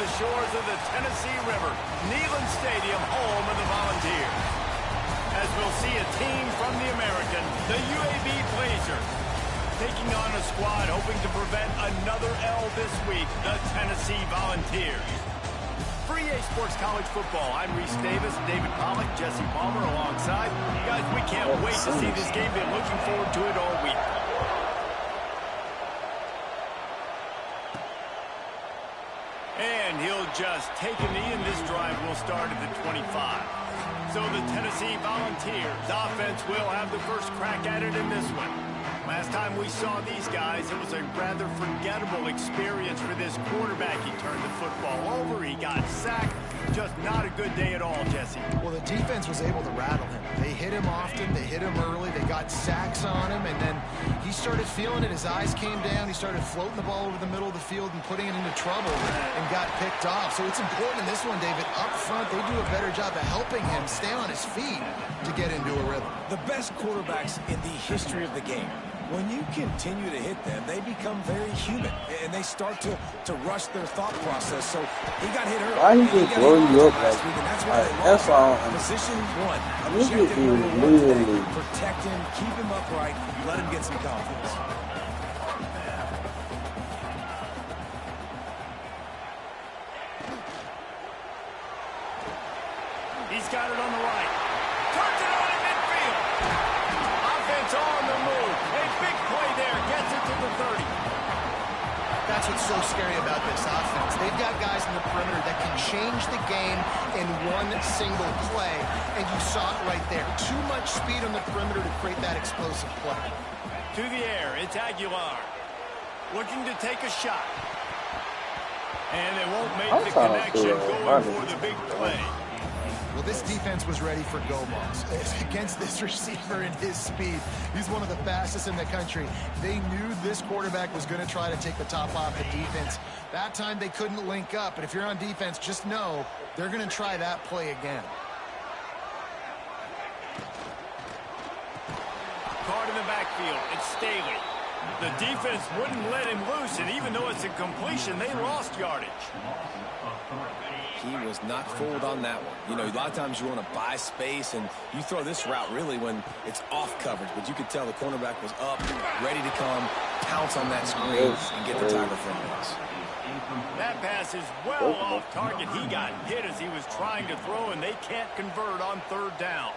the shores of the Tennessee River, Neyland Stadium, home of the Volunteers. As we'll see a team from the American, the UAB Blazers, taking on a squad hoping to prevent another L this week, the Tennessee Volunteers. For EA Sports College Football, I'm Reese Davis, David Pollack, Jesse Palmer alongside. Guys, we can't wait to see this game. Been looking forward to it all week. And he'll just take a knee, and this drive will start at the 25. So the Tennessee Volunteers offense will have the first crack at it in this one. Last time we saw these guys, it was a rather forgettable experience for this quarterback. He turned the football over, he got sacked. Just not a good day at all, Jesse. Well, the defense was able to rattle him. They hit him often, they hit him early, they got sacks on him, and then he started feeling it. His eyes came down, he started floating the ball over the middle of the field and putting it into trouble and got picked off. So it's important in this one, David, up front, they do a better job of helping him stay on his feet to get into a rhythm. The best quarterbacks in the history of the game, when you continue to hit them, they become very human, and they start to rush their thought process. So he got hit early. Why he just blowing you up last week, and that's why that's all. Position one, Look at objective you, number one today. literally. Protect him, keep him upright, let him get some confidence. He's got it on the right. Turns it on in midfield. Offense on the move. A big play there. Gets it to the 30. That's what's so scary about this offense. They've got guys in the perimeter that can change the game in one single play, and you saw it right there. Too much speed on the perimeter to create that explosive play. To the air, it's Aguilar. Looking to take a shot. And they won't make the connection going for the big play. Well, this defense was ready for go balls. Against this receiver and his speed, he's one of the fastest in the country. They knew this quarterback was going to try to take the top off the defense. That time they couldn't link up, but if you're on defense, just know they're going to try that play again. Card in the backfield, it's Staley. The defense wouldn't let him loose, and even though it's a completion, they lost yardage. He was not fooled on that one. You know, a lot of times you want to buy space, and you throw this route really when it's off coverage. But you could tell the cornerback was up, ready to come, pounce on that screen, and get the Tiger from this. That pass is well off target. He got hit as he was trying to throw, and they can't convert on third down.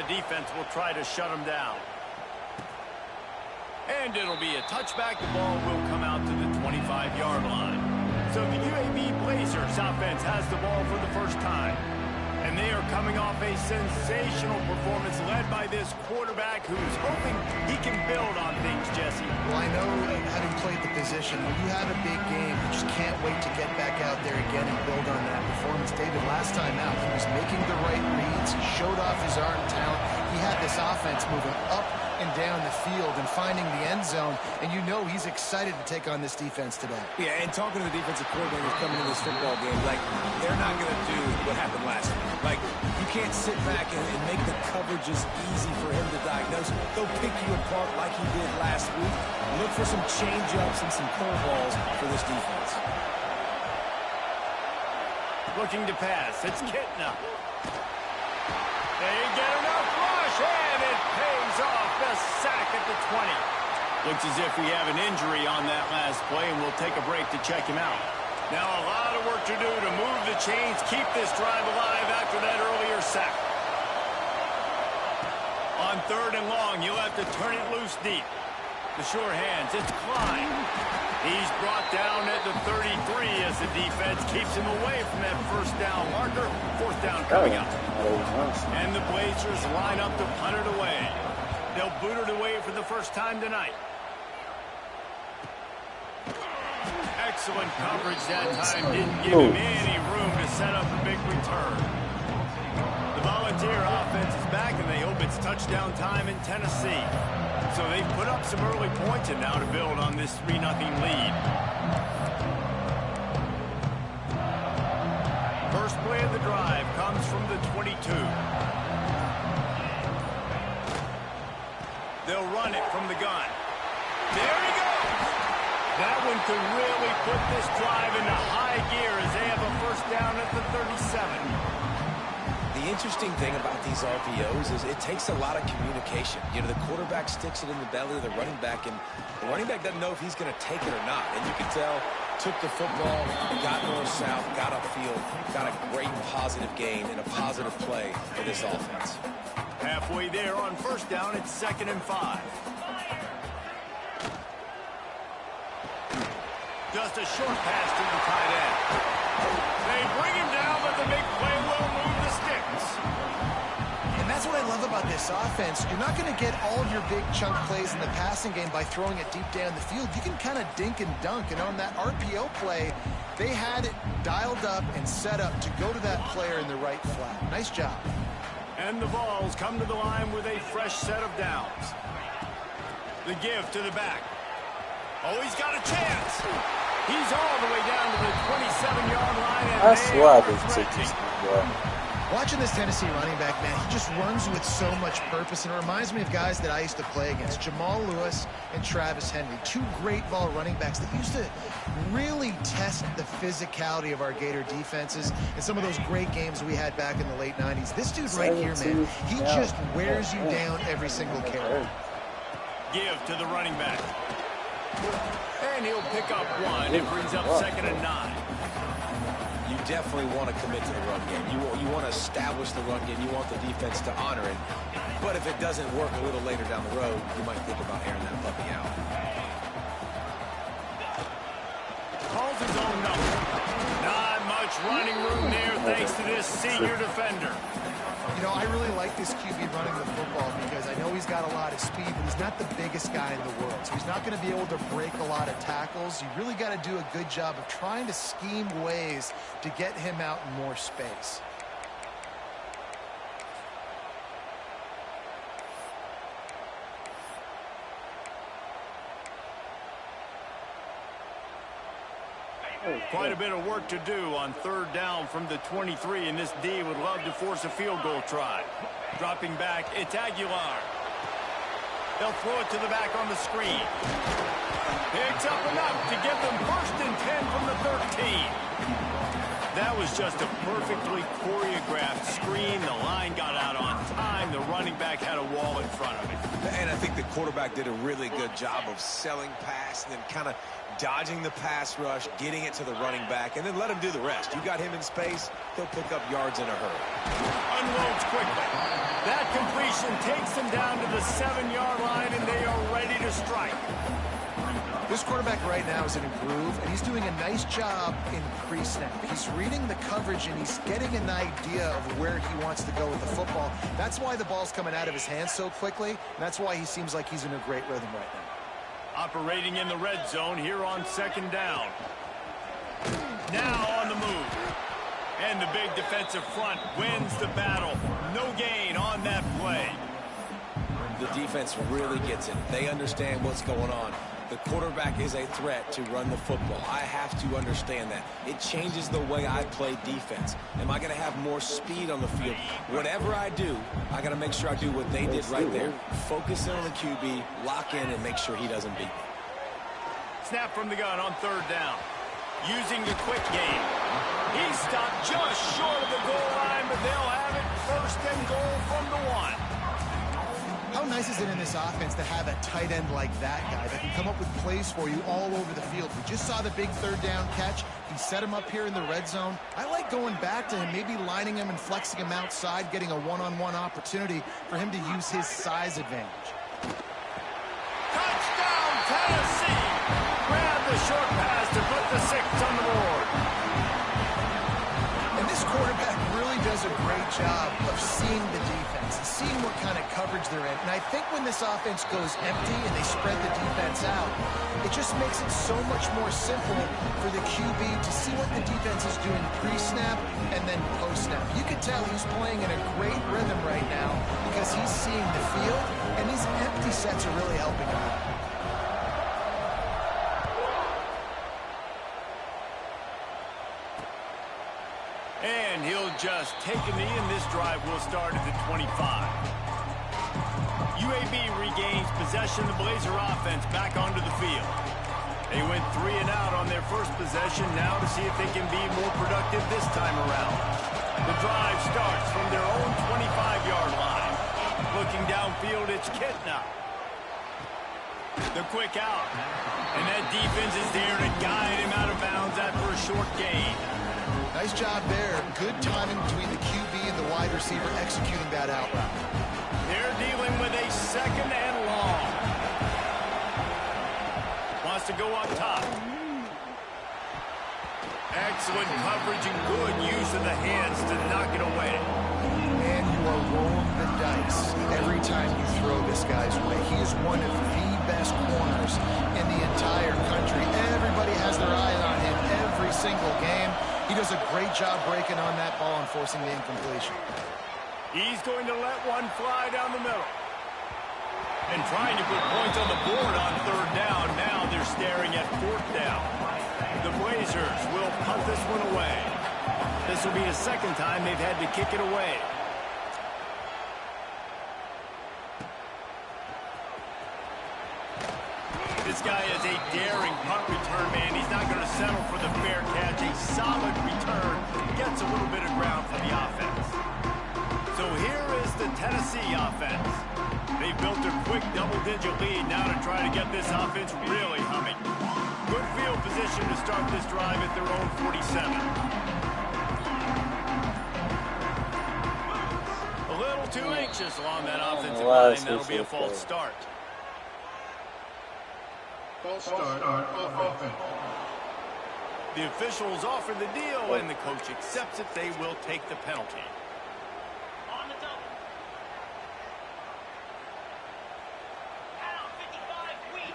Defense will try to shut him down. And it'll be a touchback. The ball will come out to the 25-yard line. So the UAB Blazers offense has the ball for the first time. And they are coming off a sensational performance led by this quarterback who's hoping he can build on things, Jesse. Well, I know having played the position, when you have a big game, you just can't wait to get back out there again and build on that performance. David, last time out, he was making the right reads, showed off his arm talent. He had this offense moving up and down the field and finding the end zone, and you know he's excited to take on this defense today. Yeah, and talking to the defensive coordinators coming into this football game, like, they're not going to do what happened last week. Like, you can't sit back and make the coverages easy for him to diagnose. They'll pick you apart like he did last week. Look for some change-ups and some curveballs for this defense. Looking to pass. It's Kitna. They get enough rush, and it pays off. The sack at the 20. Looks as if we have an injury on that last play, and we'll take a break to check him out. Now a lot of work to do to move the chains, keep this drive alive after that earlier sack. On third and long, you'll have to turn it loose deep. The short hands, it's Klein. He's brought down at the 33 as the defense keeps him away from that first down marker. Fourth down coming up. And the Blazers line up to punt it away. They'll boot it away for the first time tonight. Excellent coverage that time. Didn't give him any room to set up a big return. The Volunteers Volunteer offense is back, and they hope it's touchdown time in Tennessee. So they've put up some early points and now to build on this 3-0 lead. First play of the drive comes from the 22. They'll run it from the gun. There he goes. That one could really put this drive into high gear as they have a first down at the 37. The interesting thing about these RPOs is it takes a lot of communication. You know, the quarterback sticks it in the belly of the running back, and the running back doesn't know if he's going to take it or not. And you can tell, took the football, got north-south, got upfield, got a great positive gain and a positive play for this offense. Halfway there on first down, it's 2nd and 5. Just a short pass to the tight end. They bring him down, but the big play will move the sticks. And that's what I love about this offense. You're not going to get all of your big chunk plays in the passing game by throwing it deep down the field. You can kind of dink and dunk. And on that RPO play, they had it dialed up and set up to go to that player in the right flat. Nice job. And the Vols come to the line with a fresh set of downs. The give to the back. Oh, he's got a chance. He's all the way down to the 27-yard line. And That's why they Watching this Tennessee running back, man, he just runs with so much purpose, and it reminds me of guys that I used to play against, Jamal Lewis and Travis Henry, two great Vol running backs that used to really test the physicality of our Gator defenses in some of those great games we had back in the late 90s. This dude right here, man, he just wears you down every single carry. Give to the running back. And he'll pick up one. It brings up 2nd and 9. You definitely want to commit to the run game. You want to establish the run game. You want the defense to honor it. But if it doesn't work a little later down the road, you might think about airing that puppy out. Calls his own number. Not much running room there thanks to this senior defender. You know, I really like this QB running the football because I know he's got a lot of speed, but he's not the biggest guy in the world. So he's not going to be able to break a lot of tackles. You really got to do a good job of trying to scheme ways to get him out in more space. Quite a bit of work to do on 3rd down from the 23, and this D would love to force a field goal try. Dropping back, it's Aguilar. They'll throw it to the back on the screen. Picks up enough to give them 1st and 10 from the 13. That was just a perfectly choreographed screen. The line got out on time. The running back had a wall in front of it. And I think the quarterback did a really good job of selling pass and then kind of dodging the pass rush, getting it to the running back, and then let him do the rest. You got him in space, he'll pick up yards in a hurry. Unloads quickly. That completion takes them down to the 7-yard line, and they are ready to strike. This quarterback right now is in a groove, and he's doing a nice job in pre-snap. He's reading the coverage, and he's getting an idea of where he wants to go with the football. That's why the ball's coming out of his hands so quickly, and that's why he seems like he's in a great rhythm right now. Operating in the red zone here on 2nd down. Now on the move. And the big defensive front wins the battle. No gain on that play. The defense really gets it. They understand what's going on. The quarterback is a threat to run the football. I have to understand that. It changes the way I play defense. Am I going to have more speed on the field? Whatever I do, I got to make sure I do what they did right there. Focus in on the QB, lock in, and make sure he doesn't beat me. Snap from the gun on 3rd down. Using the quick game. He stopped just short of the goal line, but they'll have it 1st and goal from the 1. How nice is it in this offense to have a tight end like that guy that can come up with plays for you all over the field? We just saw the big 3rd down catch. He set him up here in the red zone. I like going back to him, maybe lining him and flexing him outside, getting a one-on-one opportunity for him to use his size advantage. Touchdown, Tennessee! Grab the short pass to put the 6 on the board. And this quarterback really does a great job of seeing the defense, seeing what kind of coverage they're in. And I think when this offense goes empty and they spread the defense out, it just makes it so much more simple for the QB to see what the defense is doing pre-snap and then post-snap. You can tell he's playing in a great rhythm right now because he's seeing the field, and these empty sets are really helping him out. And he'll just take a knee, and this drive will start at the 25. UAB regains possession. The Blazer offense back onto the field. They went 3 and out on their first possession. Now to see if they can be more productive this time around. The drive starts from their own 25-yard line. Looking downfield, it's Kitna. The quick out. And that defense is there to guide him out of bounds after a short gain. Nice job there. Good timing between the QB and the wide receiver executing that out route. They're dealing with a second and long. Wants to go up top. Excellent coverage and good use of the hands to knock it away. And you are rolling the dice every time you throw this guy's way. He is one of the best corners in the entire country. Everybody has their eye on him every single game. He does a great job breaking on that ball and forcing the incompletion. He's going to let one fly down the middle. And trying to put points on the board on third down. Now they're staring at fourth down. The Blazers will punt this one away. This will be the second time they've had to kick it away. This guy is a daring punt return man. He's not going to settle for the fair catch. A solid return. Gets a little bit of ground for the offense. So here is the Tennessee offense. They built a quick double-digit lead now to try to get this offense really humming. Good field position to start this drive at their own 47. A little too anxious along that offensive line. That'll be a false start. Start offense. The officials offer the deal, and the coach accepts it. They will take the penalty. On the double. Down 55 feet.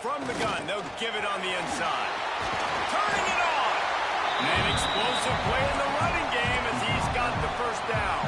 From the gun, they'll give it on the inside. Turning it on. And an explosive play in the running game as he's got the first down.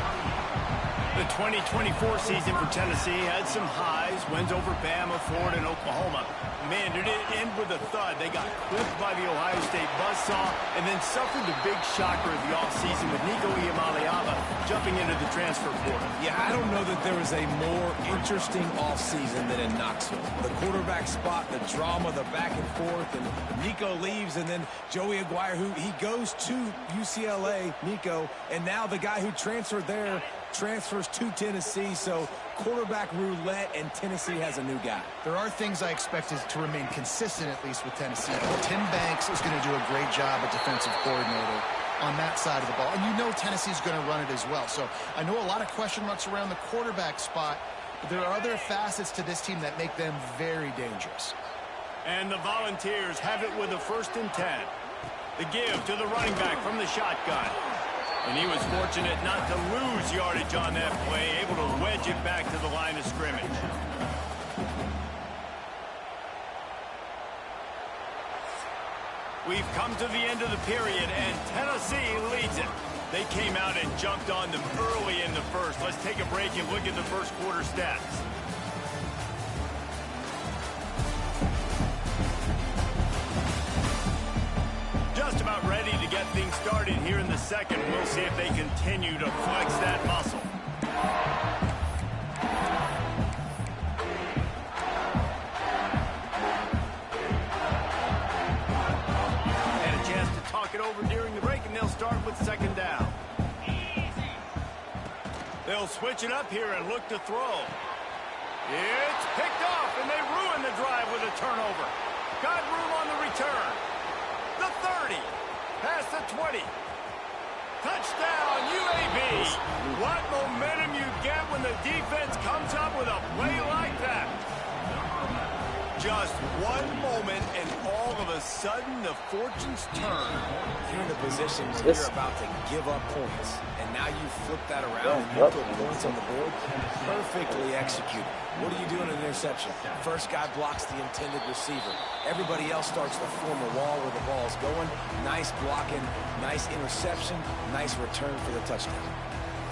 The 2024 season for Tennessee had some highs, wins over Bama, Florida, and Oklahoma. Man, did it end with a thud. They got clipped by the Ohio State buzzsaw and then suffered the big shocker of the offseason with Nico Iamaleava jumping into the transfer portal. Yeah, I don't know that there was a more interesting offseason than in Knoxville. The quarterback spot, the drama, the back and forth, and Nico leaves, and then Joey Aguirre, who he goes to UCLA, Nico, and now the guy who transferred there transfers to Tennessee, so quarterback roulette, and Tennessee has a new guy. There are things I expected to remain consistent, at least with Tennessee. Tim Banks is going to do a great job at defensive coordinator on that side of the ball. And you know Tennessee's going to run it as well. So I know a lot of question marks around the quarterback spot, but there are other facets to this team that make them very dangerous. And the Volunteers have it with a 1st and 10. The give to the running back from the shotgun. And he was fortunate not to lose yardage on that play, able to wedge it back to the line of scrimmage. We've come to the end of the period, and Tennessee leads it. They came out and jumped on them early in the first. Let's take a break and look at the first quarter stats. Just about ready to get things started here in the second. We'll see if they continue to flex that muscle. And a chance to talk it over during the break, and they'll start with 2nd down. They'll switch it up here and look to throw. It's picked off, and they ruin the drive with a turnover. Got room on the return. The 30, past the 20. Touchdown, UAB. What momentum you get when the defense comes up with a play like that. Just one moment, and all of a a sudden, the fortunes turn. You're in a position where Yes. you're about to give up points, and now you flip that around and you put points on the board. Perfectly executed. What do you do in an interception? First guy blocks the intended receiver. Everybody else starts to form a wall where the ball's going. Nice blocking, nice interception, nice return for the touchdown.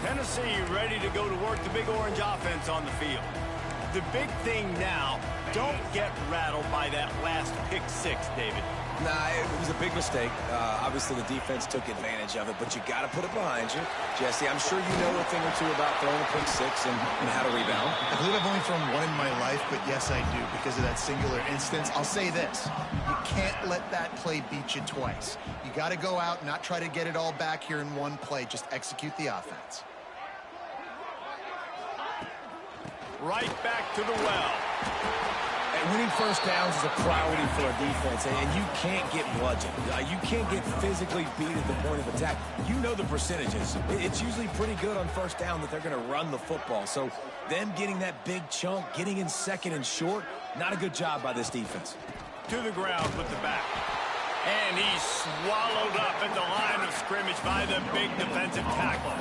Tennessee ready to go to work the big orange offense on the field. The big thing now, don't get rattled by that last pick six, David. Nah, it was a big mistake. Obviously, the defense took advantage of it, but you got to put it behind you. Jesse, I'm sure you know a thing or two about throwing a pick six and how to rebound. I believe I've only thrown one in my life, but yes, I do because of that singular instance. I'll say this. You can't let that play beat you twice. You got to go out and not try to get it all back here in one play. Just execute the offense. Right back to the well. And winning first downs is a priority for a defense, and you can't get bludgeoned. You can't get physically beat at the point of attack. You know the percentages. It's usually pretty good on first down that they're going to run the football. So them getting that big chunk, getting in second and short, not a good job by this defense. To the ground with the back. And he's swallowed up at the line of scrimmage by the big defensive tackle.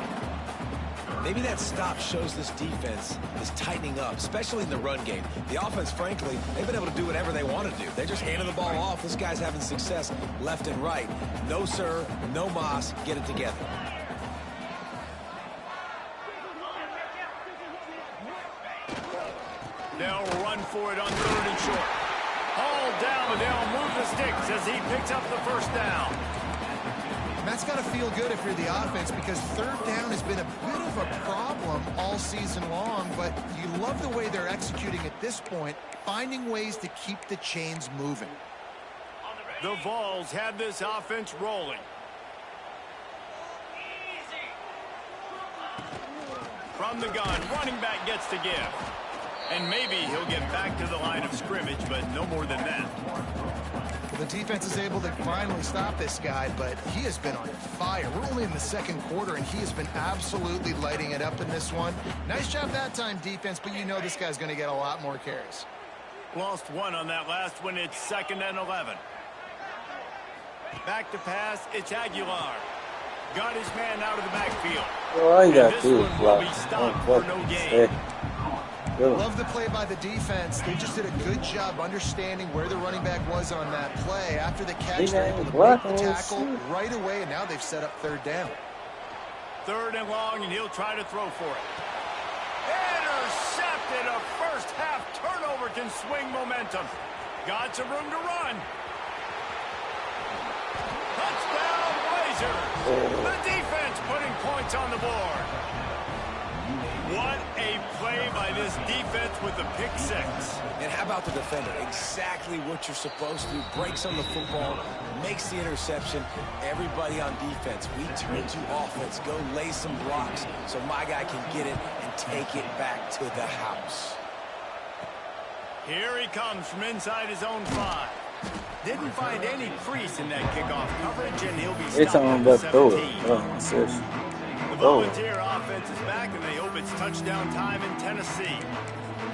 Maybe that stop shows this defense is tightening up, especially in the run game. The offense, frankly, they've been able to do whatever they want to do. They're just handing the ball off. This guy's having success left and right. No, sir, no mas. Get it together. They'll run for it on third and short. All down, but they'll move the sticks as he picks up the first down. That's got to feel good if you're the offense because third down has been a bit of a problem all season long, but you love the way they're executing at this point, finding ways to keep the chains moving. The Vols have this offense rolling. From the gun, running back gets to give. And maybe he'll get back to the line of scrimmage, but no more than that. The defense is able to finally stop this guy, but he has been on fire. We're only in the second quarter, and he has been absolutely lighting it up in this one. Nice job that time, defense, but you know this guy's going to get a lot more carries. Lost one on that last one. It's 2nd and 11. Back to pass. It's Aguilar. Got his man out of the backfield. All you got And to do this is one will block. be stopped for no gain. Love the play by the defense. They just did a good job understanding where the running back was on that play. After the catch, they're able to break the tackle right away, and now they've set up third down. 3rd and long, and he'll try to throw for it. Intercepted. A first half turnover can swing momentum. Got some room to run. Touchdown, Blazers. The defense putting points on the board. What a play by this defense with the pick six. And how about the defender? Exactly what you're supposed to do. Breaks on the football, makes the interception. Everybody on defense, we turn to offense. Go lay some blocks so my guy can get it and take it back to the house. Here he comes from inside his own 5. Didn't find any crease in that kickoff coverage, and he'll be It's stopped on at that the throw. 17. Oh, seriously. The Volunteer offense is back, and they hope it's touchdown time in Tennessee.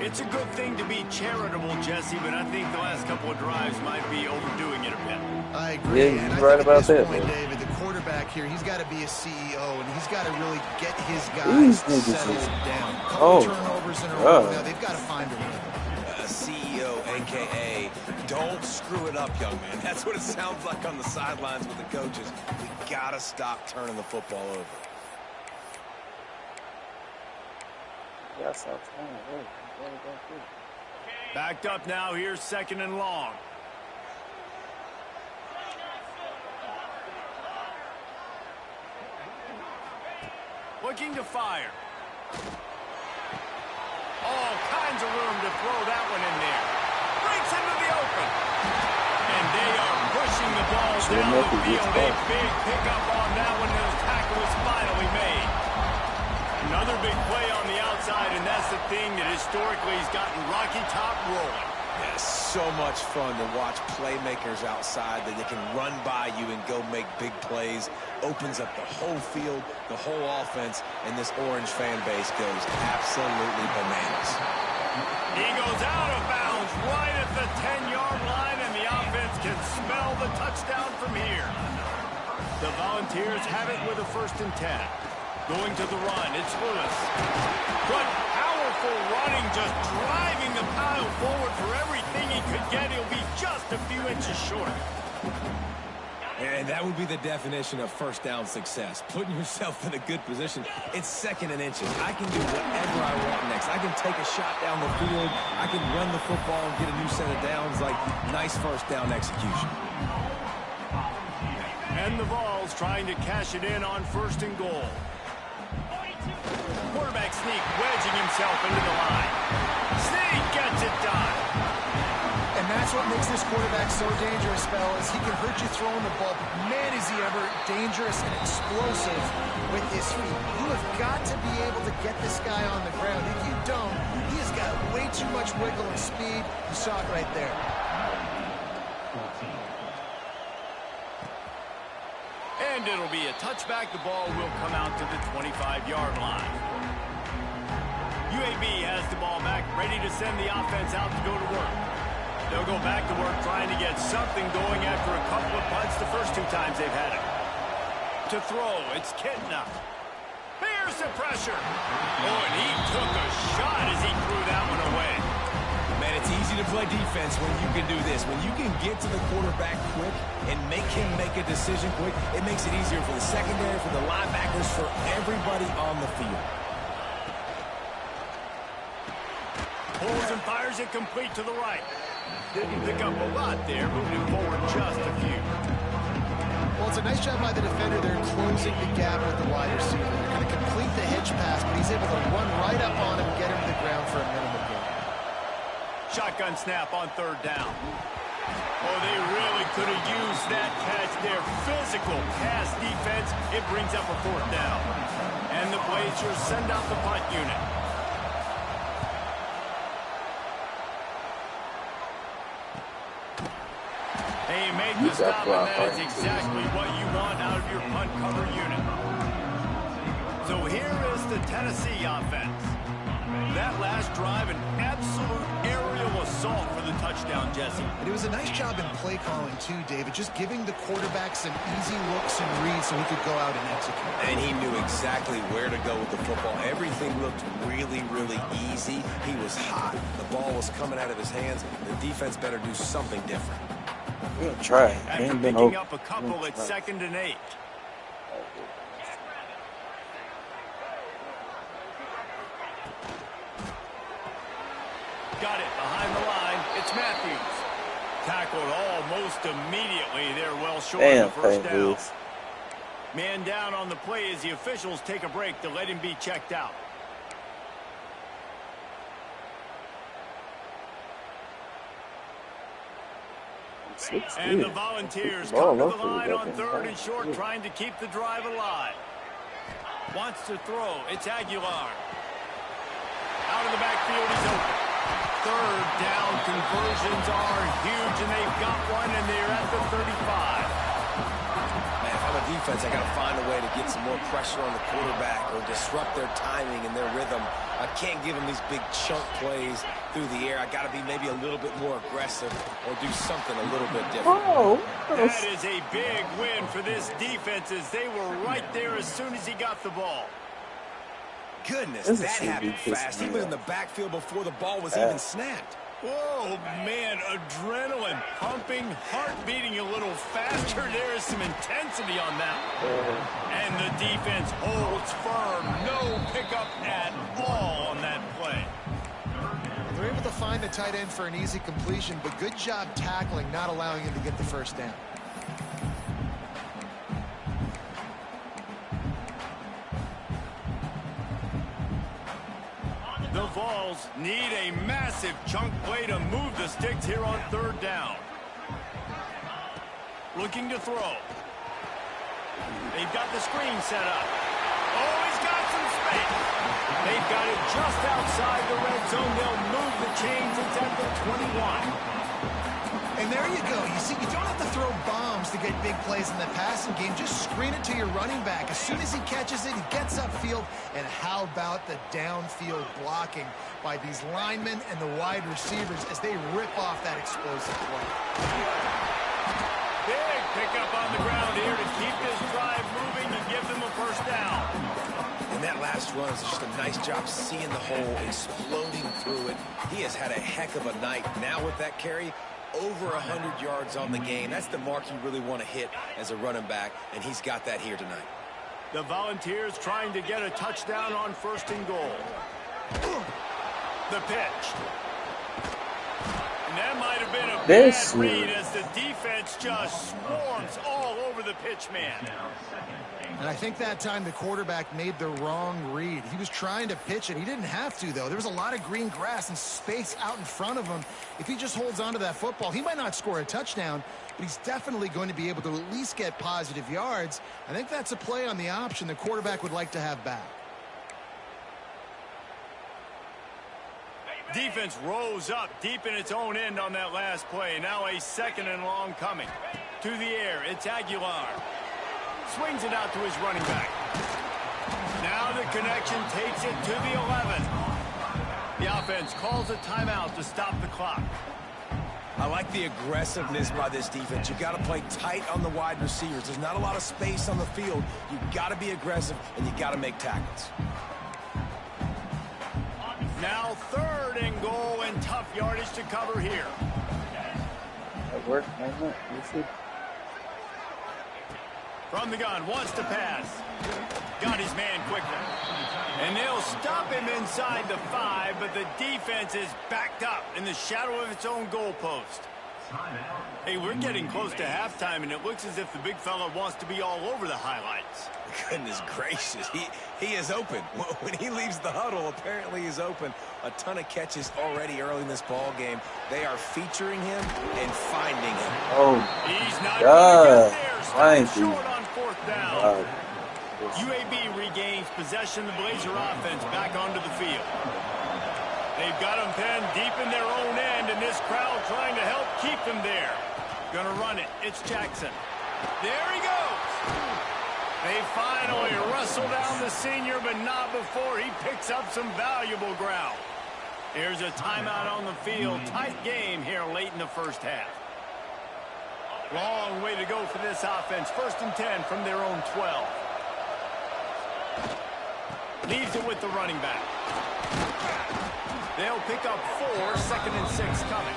It's a good thing to be charitable, Jesse, but I think the last couple of drives might be overdoing it a bit. I agree. Yeah, and you're I right think about at this that, point, man. David, the quarterback here, he's got to be a CEO, and he's got to really get his These guys niggas settled is- down. Oh, Turnovers in a row. God. Now they've got to find a rhythm. CEO, a.k.a. don't screw it up, young man. That's what it sounds like on the sidelines with the coaches. We got to stop turning the football over. Backed up now. Here's 2nd and long. Looking to fire. All kinds of room to throw that one in there. Breaks into the open. And they are pushing the ball down the field. A big pickup on that one, and the tackle is finally made. Another big play on the outside, and that's the thing that historically has gotten Rocky Top rolling. Yeah, so much fun to watch playmakers outside that they can run by you and go make big plays. Opens up the whole field, the whole offense, and this orange fan base goes absolutely bananas. He goes out of bounds right at the 10-yard line, and the offense can smell the touchdown from here. The Volunteers have it with a 1st and 10. Going to the run, it's Lewis. But powerful running, just driving the pile forward for everything he could get. He'll be just a few inches short. And that would be the definition of 1st down success. Putting yourself in a good position. It's 2nd and inches. I can do whatever I want next. I can take a shot down the field. I can run the football and get a new set of downs. Like, nice 1st down execution. And the Vols trying to cash it in on 1st and goal. Quarterback sneak, wedging himself into the line. Sneak gets it done. And that's what makes this quarterback so dangerous, fellas. He can hurt you throwing the ball, but man, is he ever dangerous and explosive with his feet. You have got to be able to get this guy on the ground. If you don't, he has got way too much wiggle and speed. You saw it right there. And it'll be a touchback. The ball will come out to the 25-yard line. UAB has the ball back, ready to send the offense out to go to work. They'll go back to work trying to get something going after a couple of punts the first 2 times they've had it. To throw, it's Kitna. Here's the pressure. Oh, and he took a shot as he threw that one away. Man, it's easy to play defense when you can do this. When you can get to the quarterback quick and make him make a decision quick, it makes it easier for the secondary, for the linebackers, for everybody on the field. Pulls and fires it complete to the right. Didn't pick up a lot there, moving forward just a few. Well, it's a nice job by the defender there closing the gap with the wide receiver. They're going to complete the hitch pass, but he's able to run right up on him, get him to the ground for a minimum gain. Shotgun snap on 3rd down. Oh, they really could have used that catch there. Physical pass defense. It brings up a 4th down. And the Blazers send out the punt unit. Hey, make the stop, and that is exactly what you want out of your punt cover unit. So here is the Tennessee offense. That last drive, an absolute aerial assault for the touchdown, Jesse. And it was a nice job in play calling, too, David, just giving the quarterback some easy looks and reads so he could go out and execute. And he knew exactly where to go with the football. Everything looked really, really easy. He was hot. The ball was coming out of his hands. The defense better do something different. We're gonna try. After picking up a couple at 2nd and 8. Got it behind the line. It's Matthews. Tackled almost immediately. They're well short of the 1st down. Man down on the play as the officials take a break to let him be checked out. And the Volunteers come to the line on 3rd and short, trying to keep the drive alive. Wants to throw. It's Aguilar. Out of the backfield, he's open. 3rd down conversions are huge, and they've got one, and they're at the 35. Man, if I'm a defense, I got to find a way to get some more pressure on the quarterback or disrupt their timing and their rhythm. I can't give them these big chunk plays through the air. I got to be maybe a little bit more aggressive or do something a little bit different. That is a big win for this defense as they were right there as soon as he got the ball. Goodness, that happened fast. He was in the backfield before the ball was even snapped. Whoa, man, adrenaline pumping, heart beating a little faster. There is some intensity on that. And the defense holds firm. No pickup at all on that play. They're able to find the tight end for an easy completion, but good job tackling, not allowing him to get the 1st down. The Vols need a massive chunk play to move the sticks here on 3rd down. Looking to throw. They've got the screen set up. Oh, he's got some space. They've got it just outside the red zone. They'll move the chains. It's at the 21. And there you go. You see, you don't have to throw bombs to get big plays in the passing game. Just screen it to your running back. As soon as he catches it, he gets upfield. And how about the downfield blocking by these linemen and the wide receivers as they rip off that explosive play? this run is just a nice job seeing the hole, exploding through it. He has had a heck of a night. Now with that carry, over 100 yards on the game. That's the mark you really want to hit as a running back, and he's got that here tonight. The Volunteers trying to get a touchdown on 1st and goal. The pitch. And that might have been a bad read as the defense just swarms all over the pitch man. And I think that time the quarterback made the wrong read. He was trying to pitch it. He didn't have to, though. There was a lot of green grass and space out in front of him. If he just holds on to that football, he might not score a touchdown, but he's definitely going to be able to at least get positive yards. I think that's a play on the option the quarterback would like to have back. Defense rose up deep in its own end on that last play. Now a 2nd and long coming. To the air, it's Aguilar. Swings it out to his running back. Now the connection takes it to the 11. The offense calls a timeout to stop the clock. I like the aggressiveness by this defense. You got to play tight on the wide receivers. There's not a lot of space on the field. You got to be aggressive, and you got to make tackles. Now 3rd and goal and tough yardage to cover here. That worked, man. From the gun, wants to pass. Got his man quickly. And they'll stop him inside the 5, but the defense is backed up in the shadow of its own goalpost. Hey, we're getting close to halftime, and it looks as if the big fella wants to be all over the highlights. Goodness gracious, he is open. When he leaves the huddle, apparently he's open. A ton of catches already early in this ball game. They are featuring him and finding him. Oh, he's not God. there. Short on 4th down. UAB regains possession of the Blazer offense back onto the field. They've got them pinned deep in their own end, and this crowd trying to help keep them there. Gonna run it. It's Jackson. There he goes. They finally wrestle down the senior, but not before he picks up some valuable ground. Here's a timeout on the field. Tight game here late in the 1st half. Long way to go for this offense. 1st and 10 from their own 12. Leaves it with the running back. They'll pick up 4, 2nd and 6 coming.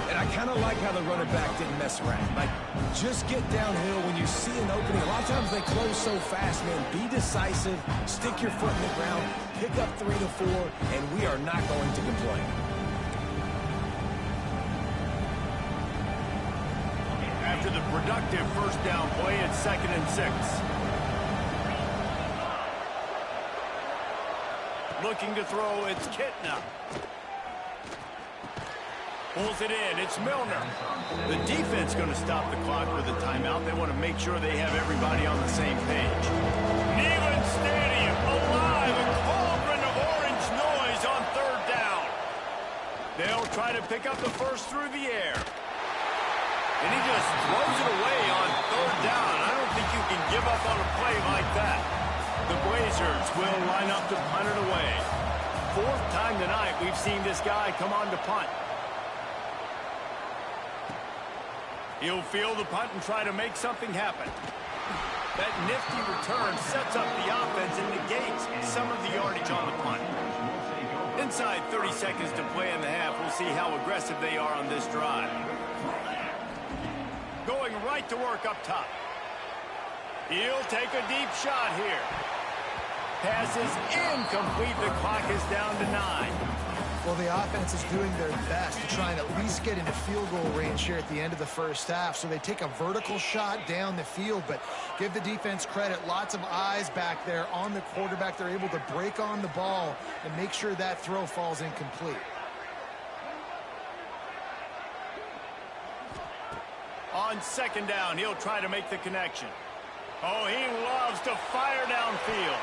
And I kind of like how the running back didn't mess around. Like, just get downhill when you see an opening. A lot of times they close so fast, man. Be decisive, stick your foot in the ground, pick up 3 to 4, and we are not going to complain. After the productive 1st down play, it's 2nd and 6. Looking to throw, it's Kitna. Pulls it in, it's Milner. The defense going to stop the clock with a timeout. They want to make sure they have everybody on the same page. Neyland Stadium alive, a cauldron of orange noise on 3rd down. They'll try to pick up the 1st through the air. And he just throws it away on 3rd down. I don't think you can give up on a play like that. The Blazers will line up to punt it away. 4th time tonight we've seen this guy come on to punt. He'll field the punt and try to make something happen. That nifty return sets up the offense and negates some of the yardage on the punt. Inside 30 seconds to play in the half, we'll see how aggressive they are on this drive. Going right to work up top. He'll take a deep shot here. Pass is incomplete. The clock is down to 9. Well, the offense is doing their best to try and at least get into field goal range here at the end of the 1st half. So they take a vertical shot down the field, but give the defense credit. Lots of eyes back there on the quarterback. They're able to break on the ball and make sure that throw falls incomplete. On 2nd down, he'll try to make the connection. Oh, he loves to fire downfield.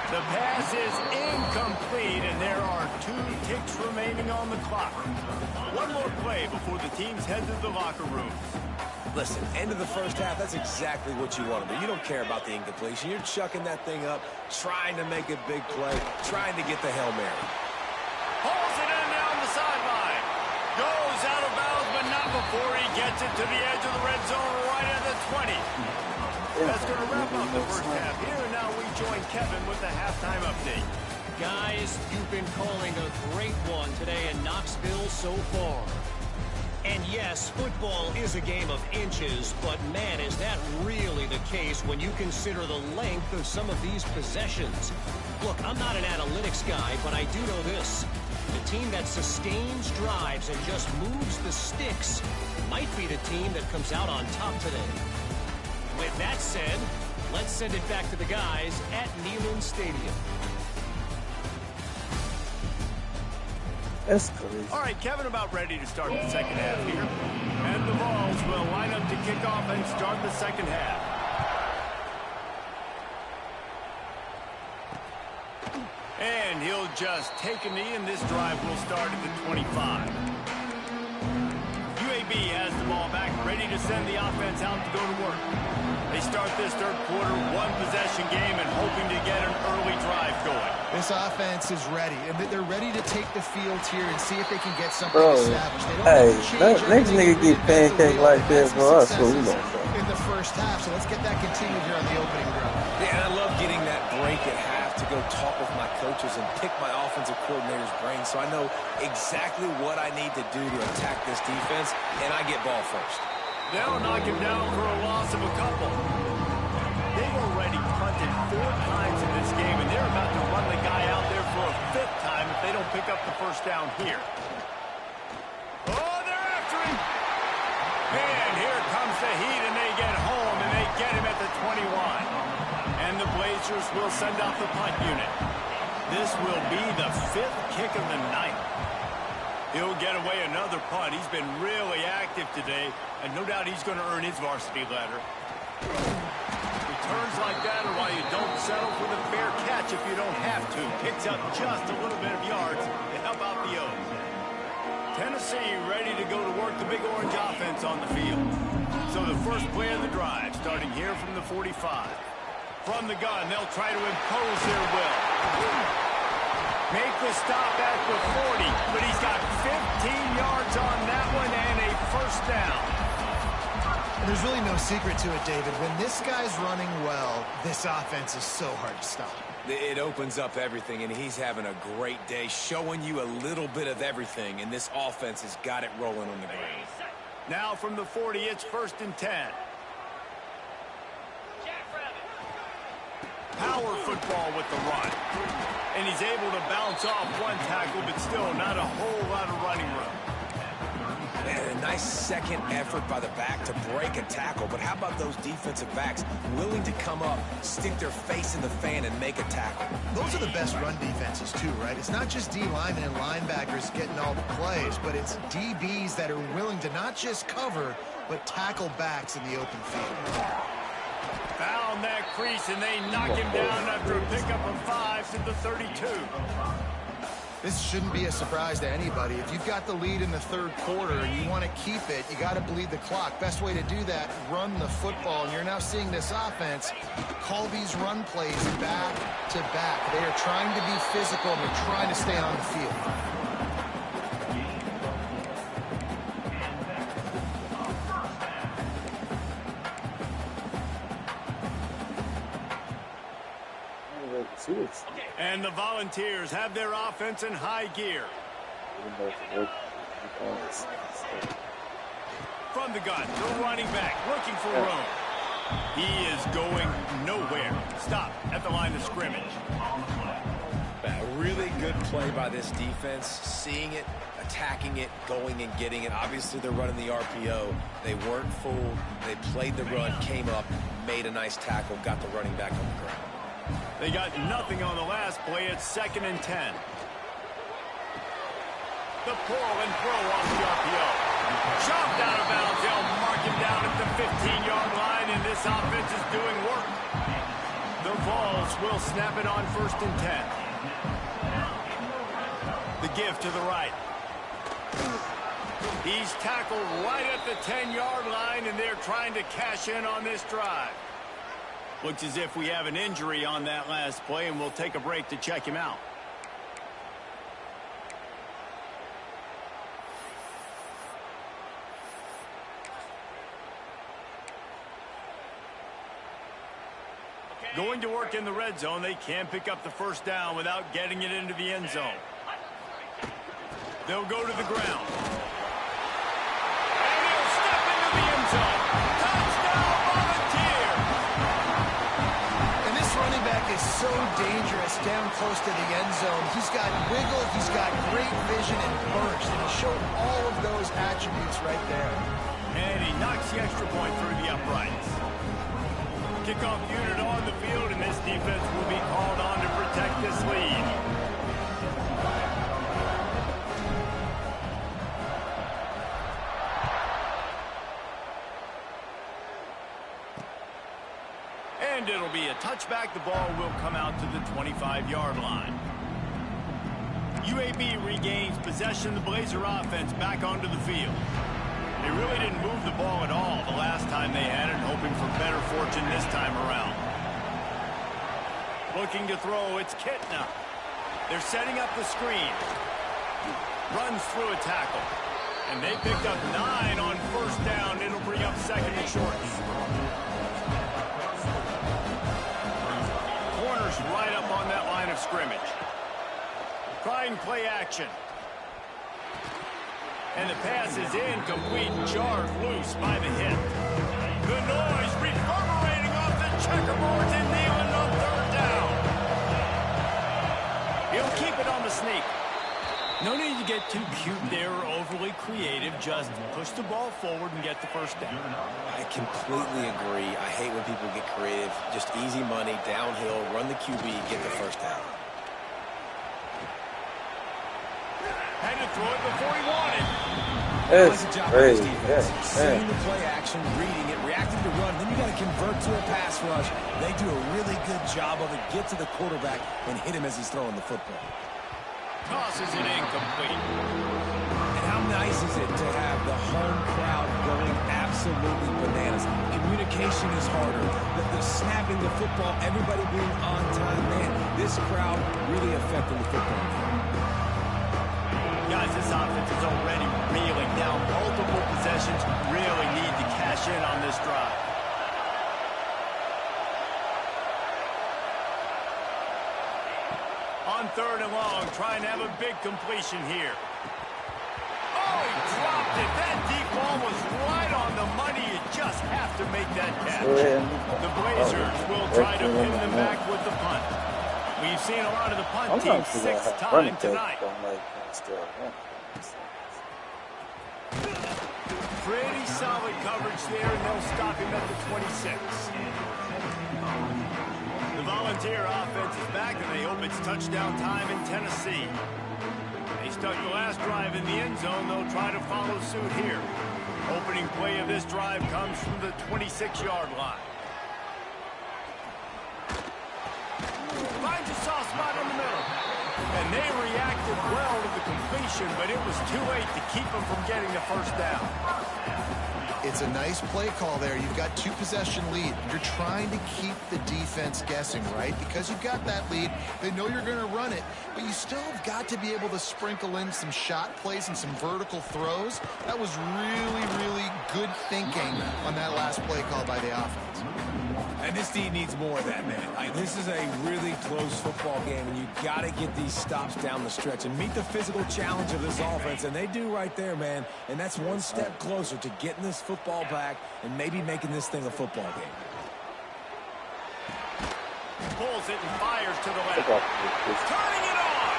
The pass is incomplete, and there are 2 ticks remaining on the clock. One more play before the teams head to the locker room. Listen, end of the 1st half, that's exactly what you want to do. You don't care about the incompletion. You're chucking that thing up, trying to make a big play, trying to get the Hail Mary. Pulls it in down the sideline. Goes out of bounds, but not before he gets it to the edge of the red zone right at the 20. That's going to wrap up the first half here, and now we join Kevin with the halftime update. Guys, you've been calling a great one today in Knoxville so far. And yes, football is a game of inches, but man, is that really the case when you consider the length of some of these possessions. Look, I'm not an analytics guy, but I do know this. The team that sustains drives and just moves the sticks might be the team that comes out on top today. With that said, let's send it back to the guys at Neyland Stadium. That's crazy. All right, Kevin, about ready to start the second half here. And the Vols will line up to kick off and start the second half. And he'll just take a knee, and this drive will start at the 25. UAB has the ball back, ready to send the offense out to go to work. They start this third quarter, one-possession game, and hoping to get an early drive going. This offense is ready, and they're ready to take the field here and see if they can get something Bro, established. They don't hey, have to change next nigga everything. get pancake like that, bro. I swear we Successes gonna in the first half, so let's get that continued here on the opening drive. Yeah, and I love getting that break at half to go talk with my coaches and pick my offensive coordinator's brain so I know exactly what I need to do to attack this defense, and I get ball first. They'll knock him down for a loss of a couple. They've already punted 4 times in this game, and they're about to run the guy out there for a 5th time if they don't pick up the first down here. Oh, they're after him. And here comes the heat, and they get home, and they get him at the 21. And the Blazers will send out the punt unit. This will be the 5th kick of the night. He'll get away another punt. He's been really active today, and no doubt he's going to earn his varsity letter. Returns like that are why you don't settle for the fair catch if you don't have to. Picks up just a little bit of yards to help out the O's. Tennessee ready to go to work the Big Orange offense on the field. So the first play of the drive starting here from the 45. From the gun, they'll try to impose their will. Make the stop at the 40, but he's got 15 yards on that one and a first down. There's really no secret to it, David. When this guy's running well, this offense is so hard to stop. It opens up everything, and he's having a great day, showing you a little bit of everything, and this offense has got it rolling on the ground. Now from the 40, it's 1st and 10. Power football with the run. And he's able to bounce off one tackle, but still not a whole lot of running room. And a nice second effort by the back to break a tackle. But how about those defensive backs willing to come up, stick their face in the fan, and make a tackle? Those are the best run defenses, too, right? It's not just D-linemen and linebackers getting all the plays, but it's DBs that are willing to not just cover, but tackle backs in the open field. Found that crease, and they knock him down after a pickup of 5 to the 32. This shouldn't be a surprise to anybody. If you've got the lead in the third quarter and you want to keep it, you got to bleed the clock. Best way to do that, run the football. And you're now seeing this offense call these run plays back to back. They are trying to be physical, and they're trying to stay on the field. And the Volunteers have their offense in high gear. From the gun, the running back looking for room. He is going nowhere. Stop at the line of scrimmage. A really good play by this defense, seeing it, attacking it, going and getting it. Obviously, they're running the RPO. They weren't fooled. They played the run, came up, made a nice tackle, got the running back on the ground. They got nothing on the last play. It's 2nd and 10. The pull and throw off the RPO. Chopped out of bounds. They'll mark him down at the 15-yard line, and this offense is doing work. The Vols will snap it on 1st and 10. The give to the right. He's tackled right at the 10-yard line, and they're trying to cash in on this drive. Looks as if we have an injury on that last play, and we'll take a break to check him out. Going to work in the red zone, they can't pick up the first down without getting it into the end zone. They'll go to the ground. And he'll step into the end zone. Touchdown, Volunteer! And this running back is so dangerous down close to the end zone. He's got wiggle, he's got great vision and burst, and he showed all of those attributes right there. And he knocks the extra point through the uprights. Kickoff unit on the field, and this defense will be called on to protect this lead. And it'll be a touchback. The ball will come out to the 25-yard line. UAB regains possession. The Blazer offense back onto the field. They really didn't move the ball at all the last time they had it, hoping for better fortune this time around. Looking to throw, it's Kitna. They're setting up the screen. Runs through a tackle. And they picked up 9 on first down. It'll bring up second and short. Corners right up on that line of scrimmage. Trying play action. And the pass is incomplete, jarred loose by the hip. The noise reverberating off the checkerboards and Nealon on third down. He'll keep it on the sneak. No need to get too cute there or overly creative. Just push the ball forward and get the first down. I completely agree. I hate when people get creative. Just easy money, downhill, run the QB, get the first down. Had to throw it before he wanted. It's crazy. Seeing the play action, reading it, reacting to run, then you got to convert to a pass rush. They do a really good job of it. Get to the quarterback and hit him as he's throwing the football. Tosses it incomplete. And how nice is it to have the home crowd going absolutely bananas? Communication is harder. The snapping the football, everybody being on time. Man, this crowd really affecting the football game. Guys, this offense is already reeling down. Multiple possessions, really need to cash in on this drive. On third and long, trying to have a big completion here. Oh, he dropped it. That deep ball was right on the money. You just have to make that catch. The Blazers will try to pin them back with the punt. We've seen a lot of the punt teams 6 times tonight. Pretty solid coverage there, and they'll stop him at the 26. The Volunteer offense is back, and they hope it's touchdown time in Tennessee. They stuck the last drive in the end zone. They'll try to follow suit here. Opening play of this drive comes from the 26-yard line. Finds a soft spot in the middle. And they reacted well to the completion, but it was too late to keep them from getting the first down. It's a nice play call there. You've got 2-possession lead. You're trying to keep the defense guessing, right? Because you've got that lead. They know you're going to run it, but you still have got to be able to sprinkle in some shot plays and some vertical throws. That was really, really good thinking on that last play call by the offense. And this team needs more of that, man. This is a really close football game, and you got to get these stops down the stretch and meet the physical challenge of this offense, and they do right there, man. And that's one step closer to getting this football back and maybe making this thing a football game. Pulls it and fires to the left. Turning it on.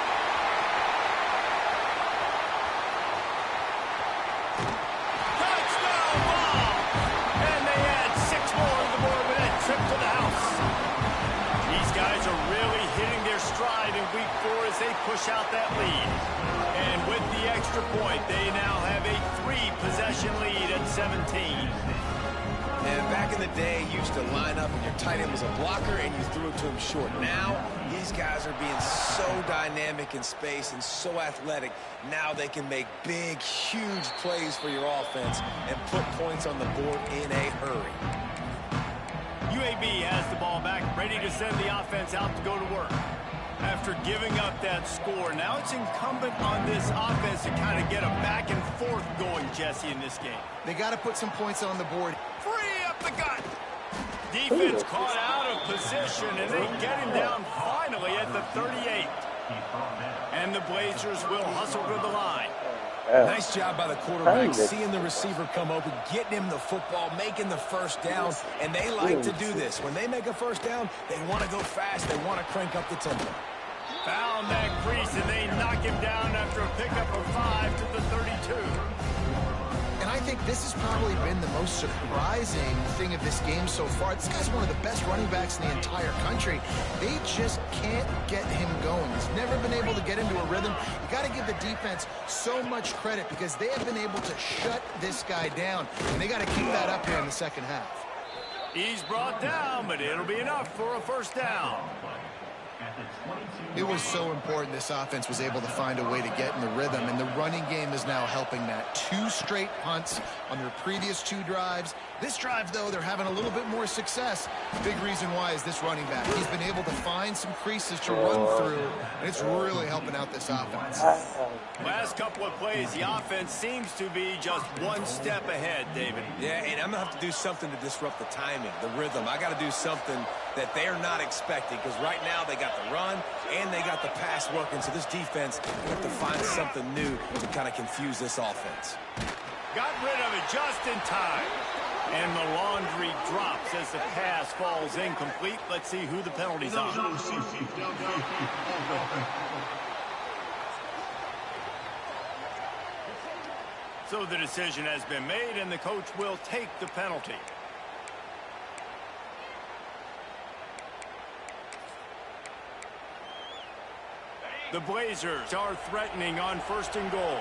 Touchdown ball. And they add 6 more on the board with that trip to the house. These guys are really hitting their stride in week 4 as they push out that lead. And with the extra point, they now have a 3-possession lead at 17. And back in the day, you used to line up and your tight end was a blocker and you threw it to him short. Now, these guys are being so dynamic in space and so athletic. Now they can make big, huge plays for your offense and put points on the board in a hurry. UAB has the ball back, ready to send the offense out to go to work. After giving up that score, now it's incumbent on this offense to kind of get a back and forth going, Jesse, in this game. They got to put some points on the board. Free up the gut. Defense caught out of position, and they get him down finally at the 38. And the Blazers will hustle to the line. Nice job by the quarterback, seeing the receiver come open, getting him the football, making the first down, and they like to do this. When they make a first down, they want to go fast, they want to crank up the tempo. Found that crease, and they knock him down after a pickup of 5 to the 32. And I think this has probably been the most surprising thing of this game so far. This guy's one of the best running backs in the entire country. They just can't get him going. He's never been able to get into a rhythm. You got to give the defense so much credit because they have been able to shut this guy down, and they got to keep that up here in the second half. He's brought down, but it'll be enough for a first down. It was so important this offense was able to find a way to get in the rhythm, and the running game is now helping that. 2 straight punts on their previous 2 drives. This drive, though, they're having a little bit more success. Big reason why is this running back. He's been able to find some creases to run through, and it's really helping out this offense. Last couple of plays, the offense seems to be just one step ahead, David. Yeah, and I'm going to have to do something to disrupt the timing, the rhythm. I got to do something that they're not expecting because right now they got the run and they got the pass working. So this defense have to find something new to kind of confuse this offense. Got rid of it just in time. And the laundry drops as the pass falls incomplete. Let's see who the penalty's on. So the decision has been made, and the coach will take the penalty. The Blazers are threatening on 1st and goal.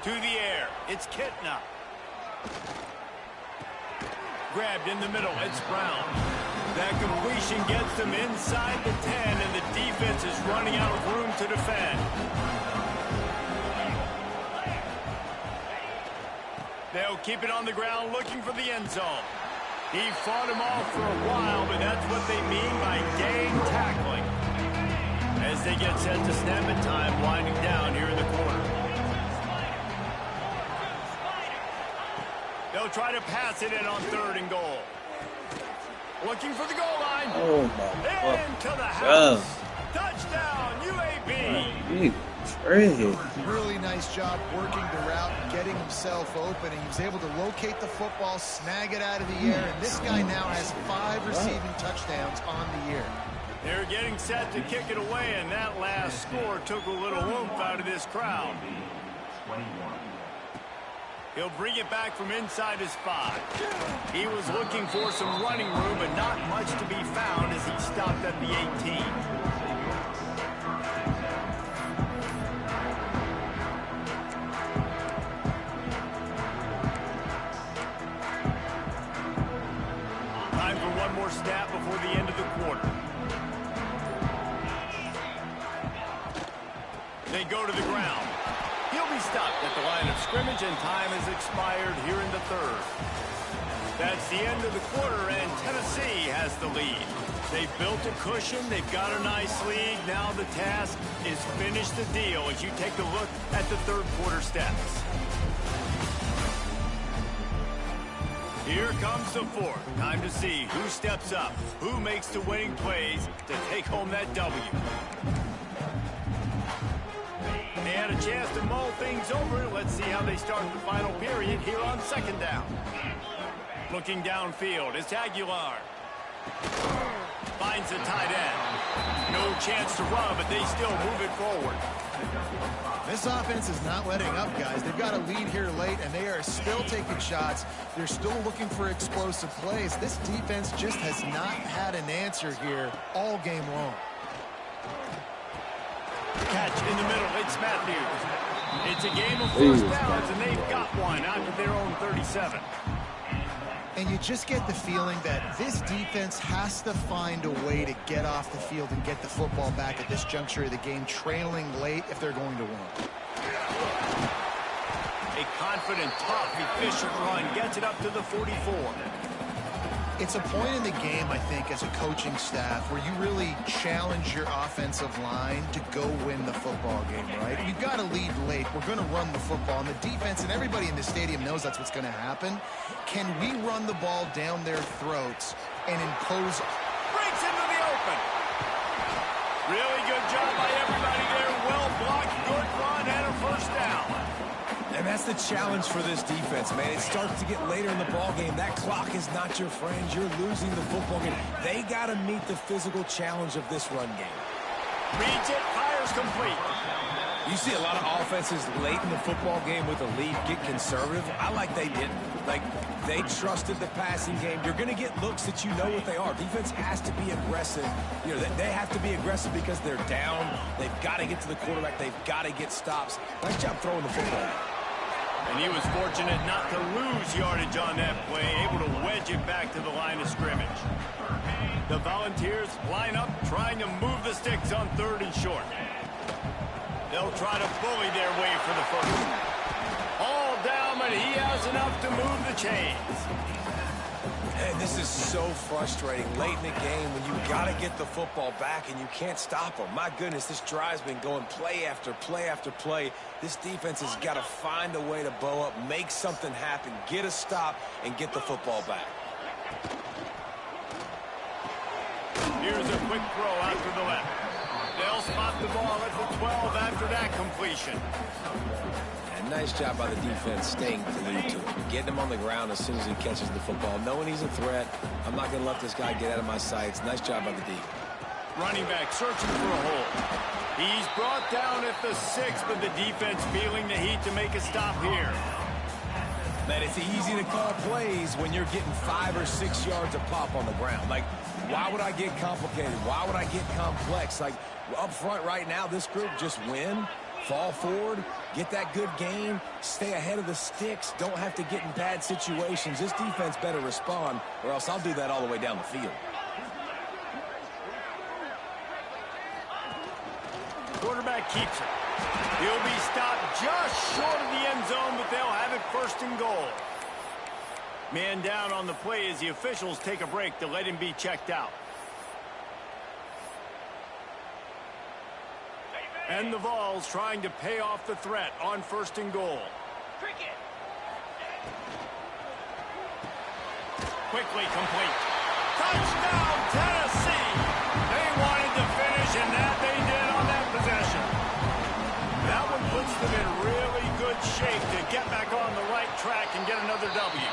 To the air, it's Kitna. Grabbed in the middle, it's Brown. That completion gets them inside the 10, and the defense is running out of room to defend. They'll keep it on the ground looking for the end zone. He fought him off for a while, but that's what they mean by gang tackling. As they get set to snap it, time winding down here in the corner. They'll try to pass it in on 3rd and goal. Looking for the goal line. Oh my Into the house. Touchdown, UAB. Really nice job working the route and getting himself open. And he was able to locate the football, snag it out of the air. And this guy now has 5 receiving touchdowns on the year. They're getting set to kick it away, and that last score took a little oomph out of this crowd. He'll bring it back from inside his 5. He was looking for some running room, but not much to be found as he stopped at the 18. Time for one more snap before the end of the quarter. They go to the ground. He'll be stopped at the line of scrimmage, and time has expired here in the 3rd. That's the end of the quarter, and Tennessee has the lead. They've built a cushion. They've got a nice lead. Now the task is finish the deal as you take a look at the 3rd quarter stats. Here comes the 4th. Time to see who steps up, who makes the winning plays to take home that W. They had a chance to mull things over. Let's see how they start the final period here on 2nd down. Looking downfield, it's Aguilar. Finds the tight end. No chance to run, but they still move it forward. This offense is not letting up, guys. They've got a lead here late, and they are still taking shots. They're still looking for explosive plays. This defense just has not had an answer here all game long. Catch in the middle, it's Matthews. It's a game of first downs, and they've got one out of their own 37. And you just get the feeling that this defense has to find a way to get off the field and get the football back at this juncture of the game, trailing late if they're going to win. A confident, tough, efficient run gets it up to the 44. It's a point in the game, I think, as a coaching staff where you really challenge your offensive line to go win the football game, right? We've got to lead late. We're going to run the football. And the defense, and everybody in the stadium knows that's what's going to happen. Can we run the ball down their throats and impose? Breaks into the open. Really good job by everybody there. Well blocked, good run, and a first down. And that's the challenge for this defense, man. It starts to get later in the ball game. That clock is not your friend. You're losing the football game. They got to meet the physical challenge of this run game. Reads it, fires complete. You see a lot of offenses late in the football game with a lead get conservative. I like they didn't. Like, they trusted the passing game. You're going to get looks that you know what they are. Defense has to be aggressive. You know, they have to be aggressive because they're down. They've got to get to the quarterback. They've got to get stops. Nice job throwing the football. And he was fortunate not to lose yardage on that play, able to wedge it back to the line of scrimmage. The Volunteers line up, trying to move the sticks on 3rd and short. They'll try to bully their way for the first. All down, but he has enough to move the chains. And this is so frustrating late in the game when you got to get the football back and you can't stop them. My goodness, this drive's been going play after play after play. This defense has got to find a way to bow up, make something happen, get a stop, and get the football back. Here's a quick throw out to the left. They'll spot the ball at the 12 after that completion. And nice job by the defense staying glued to him, getting him on the ground as soon as he catches the football, knowing he's a threat. I'm not going to let this guy get out of my sights. Nice job by the D. Running back searching for a hole. He's brought down at the 6, but the defense feeling the heat to make a stop here. Man, it's easy to call plays when you're getting 5 or 6 yards of pop on the ground. Like, why would I get complicated? Why would I get complex? Like, up front right now, this group just win, fall forward, get that good gain, stay ahead of the sticks, don't have to get in bad situations. This defense better respond, or else I'll do that all the way down the field. Quarterback keeps it. He'll be stopped just short of the end zone, but they'll have it 1st and goal. Man down on the play as the officials take a break to let him be checked out. And the Vols trying to pay off the threat on 1st and goal. Cricket. Quickly complete. Touchdown, Tennessee! They wanted to finish, and that they did on that possession. That one puts them in really good shape to get back on the right track and get another W.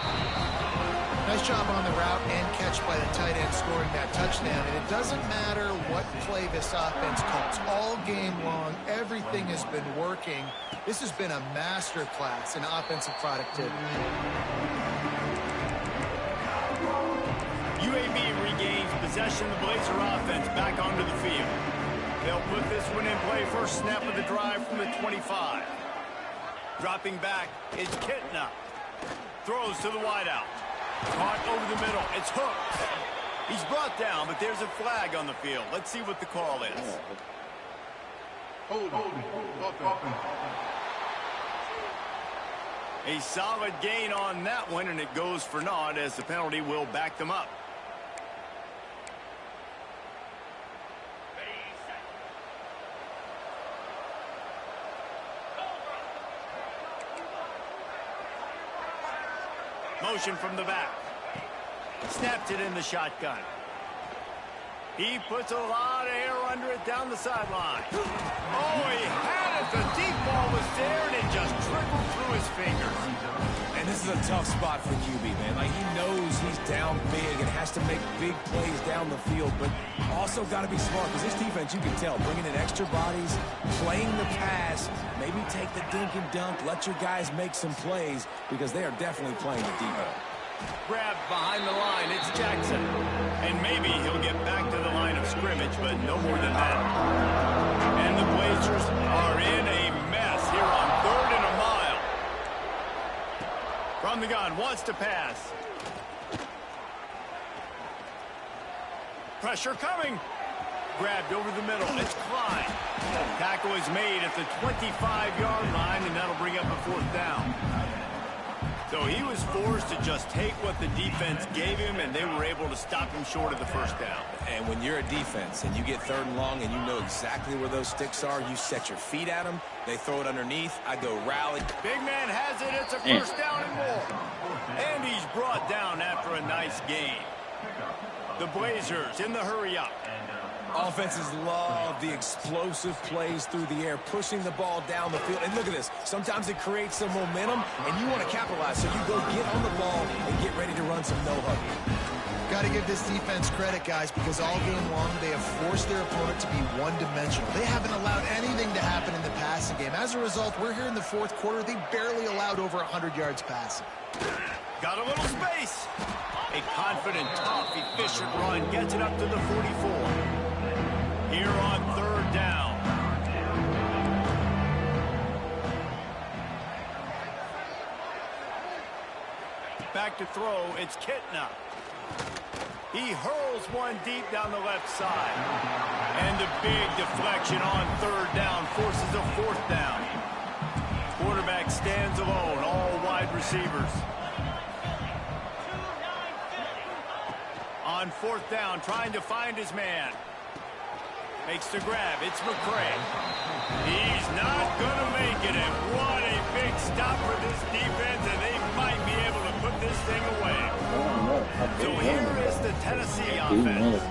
Nice job on the route and catch by the tight end scoring that touchdown. And it doesn't matter what play this offense calls. All game long, everything has been working. This has been a masterclass in offensive productivity. UAB regains possession of the Blazer offense back onto the field. They'll put this one in play first snap of the drive from the 25. Dropping back, it's Kitna. Throws to the wideout. Caught over the middle. It's hooked. He's brought down, but there's a flag on the field. Let's see what the call is. Hold offense. A solid gain on that one, and it goes for naught as the penalty will back them up. Motion from the back. Snapped it in the shotgun. He puts a lot of air under it down the sideline. Oh, he had it. The deep ball was there, and it just trickled through his fingers. And this is a tough spot for QB, man. Like, he knows he's down big and has to make big plays down the field, but also got to be smart because this defense, you can tell, bringing in extra bodies, playing the pass, maybe take the dink and dunk, let your guys make some plays because they are definitely playing the deep end. Grabbed behind the line, it's Jackson. And maybe he'll get back to the line of scrimmage, but no more than that. And the Blazers are in a mess here on 3rd and a mile. From the gun, wants to pass. Pressure coming. Grabbed over the middle, it's Klein. Tackle is made at the 25-yard line, and that'll bring up a 4th down. So So he was forced to just take what the defense gave him, and they were able to stop him short of the first down. And when you're a defense and you get 3rd and long and you know exactly where those sticks are, you set your feet at them, they throw it underneath, I go rally. Big man has it. It's a first down and more. And he's brought down after a nice gain. The Blazers in the hurry-up. Offenses love the explosive plays through the air, pushing the ball down the field. And look at this. Sometimes it creates some momentum, and you want to capitalize. So you go get on the ball and get ready to run some no-huddle. Got to give this defense credit, guys, because all game long they have forced their opponent to be one-dimensional. They haven't allowed anything to happen in the passing game. As a result, we're here in the 4th quarter. They barely allowed over 100 yards passing. Got a little space. A confident, tough, efficient run gets it up to the 44. Here on 3rd down. Back to throw, it's Kitna. He hurls one deep down the left side. And a big deflection on 3rd down forces a 4th down. Quarterback stands alone, all wide receivers. On 4th down, trying to find his man. Makes the grab. It's McCray. He's not going to make it. And what a big stop for this defense, and they might be able to put this thing away. So here is the Tennessee offense.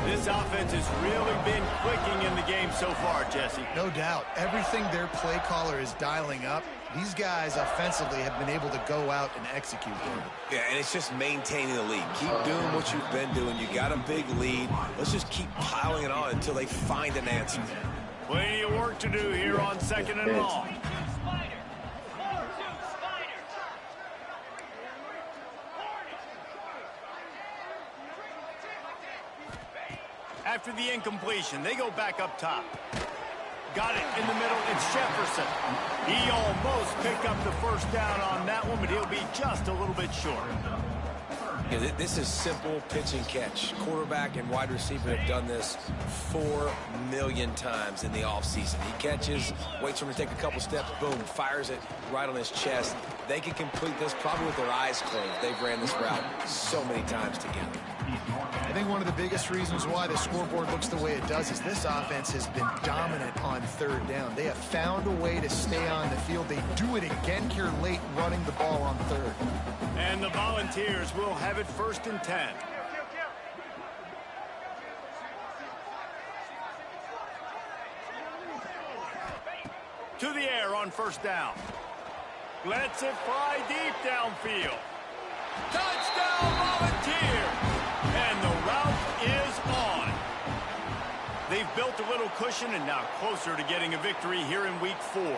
This offense has really been clicking in the game so far, Jesse. No doubt. Everything their play caller is dialing up, these guys offensively have been able to go out and execute them. Yeah, and it's just maintaining the lead. Keep doing what you've been doing. You got a big lead. Let's just keep piling it on until they find an answer. Plenty of work to do here on 2nd and long. After the incompletion, they go back up top. Got it in the middle. It's Jefferson. He almost picked up the first down on that one, but he'll be just a little bit short. Yeah, this is simple pitch and catch. Quarterback and wide receiver have done this 4 million times in the offseason. He catches, waits for him to take a couple steps, boom, fires it right on his chest. They can complete this probably with their eyes closed. They've ran this route so many times together. I think one of the biggest reasons why the scoreboard looks the way it does is this offense has been dominant on 3rd down. They have found a way to stay on the field. They do it again here late, running the ball on 3rd. And the Volunteers will have it 1st and 10. To the air on 1st down. Lets it fly deep downfield. Touchdown, Volunteers! And the route is on. They've built a little cushion and now closer to getting a victory here in week 4.